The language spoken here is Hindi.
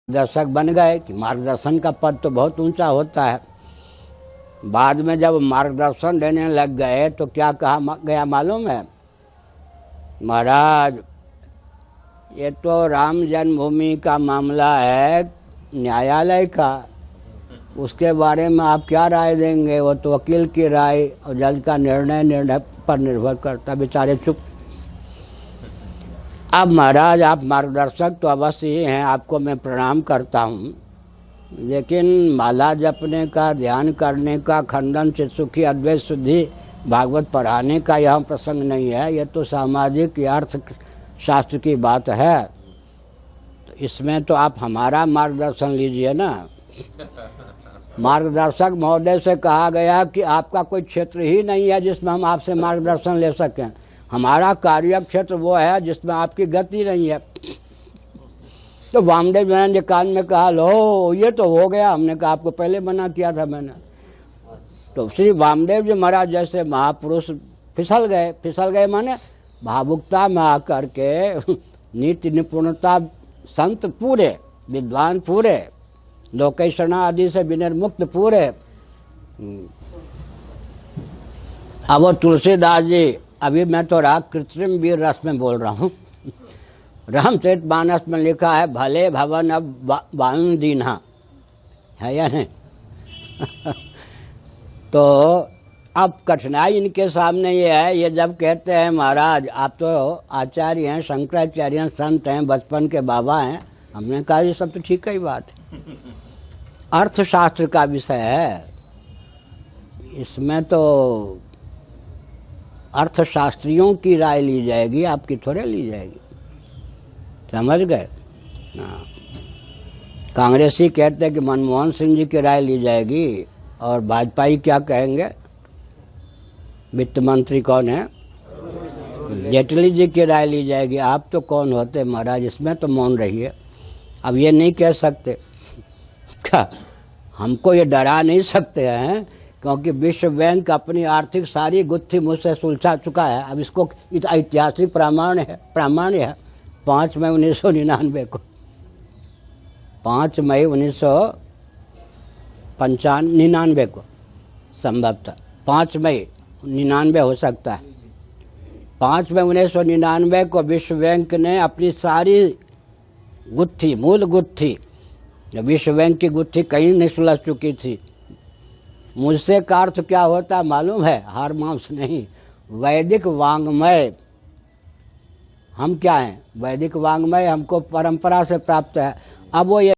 दर्शक बन गए कि मार्गदर्शन का पद तो बहुत ऊंचा होता है। बाद में जब मार्गदर्शन देने लग गए तो क्या कहा गया मालूम है? महाराज, ये तो राम जन्मभूमि का मामला है न्यायालय का, उसके बारे में आप क्या राय देंगे? वो तो वकील की राय और जज का निर्णय पर निर्भर करता। बेचारे चुप। अब महाराज, आप मार्गदर्शक तो अवश्य ही हैं, आपको मैं प्रणाम करता हूँ, लेकिन माला जपने का, ध्यान करने का, खंडन चित्त सुखी अद्वैत शुद्धि भागवत पढ़ाने का यह प्रसंग नहीं है। यह तो सामाजिक या अर्थ शास्त्र की बात है। तो इसमें तो आप हमारा मार्गदर्शन लीजिए ना। मार्गदर्शक महोदय से कहा गया कि आपका कोई क्षेत्र ही नहीं है जिसमें हम आपसे मार्गदर्शन ले सकें। हमारा कार्य क्षेत्र वो है जिसमें आपकी गति नहीं है। तो वामदेव जी कान में कहा, लो ये तो हो गया, हमने कहा आपको पहले मना किया था मैंने। तो श्री वामदेव जी महाराज जैसे महापुरुष फिसल गए माने भावुकता में आकर के, नीति निपुणता, संत पूरे, विद्वान पूरे, लोकेशना आदि से विनिर्मुक्त पूरे। अब वो तुलसीदास जी, अभी मैं तो राग कृत्रिम वीर रस में बोल रहा हूँ। रामचरितमानस में लिखा है, भले भवन अब वायु दीन्हा, है या नहीं? तो अब कठिनाई इनके सामने ये है, ये जब कहते हैं महाराज आप तो आचार्य हैं, शंकराचार्य हैं, संत हैं, बचपन के बाबा हैं। हमने कहा ये सब तो ठीक ही बात है, अर्थशास्त्र का विषय है, इसमें तो अर्थशास्त्रियों की राय ली जाएगी, आपकी थोड़े ली जाएगी। समझ गए? हाँ। कांग्रेसी कहते हैं कि मनमोहन सिंह जी की राय ली जाएगी, और भाजपाई क्या कहेंगे? वित्त मंत्री कौन है? जेटली जी की राय ली जाएगी। आप तो कौन होते महाराज? इसमें तो मौन रहिए। अब ये नहीं कह सकते क्या, हमको ये डरा नहीं सकते हैं, क्योंकि विश्व बैंक अपनी आर्थिक सारी गुत्थी मुझसे सुलझा चुका है। अब इसको ऐतिहासिक प्रामाण्य है 5 मई 1999 को, 5 मई 1999 को संभवतः 5 मई 99 हो सकता है। 5 मई 1999 को विश्व बैंक ने अपनी सारी गुत्थी, मूल गुत्थी, विश्व बैंक की गुत्थी कहीं नहीं सुलझ चुकी थी। मुझसे का अर्थ क्या होता है मालूम है? हार मांस नहीं, वैदिक वांग्मय। हम क्या हैं? वैदिक वांग्मय हमको परंपरा से प्राप्त है। अब वो ये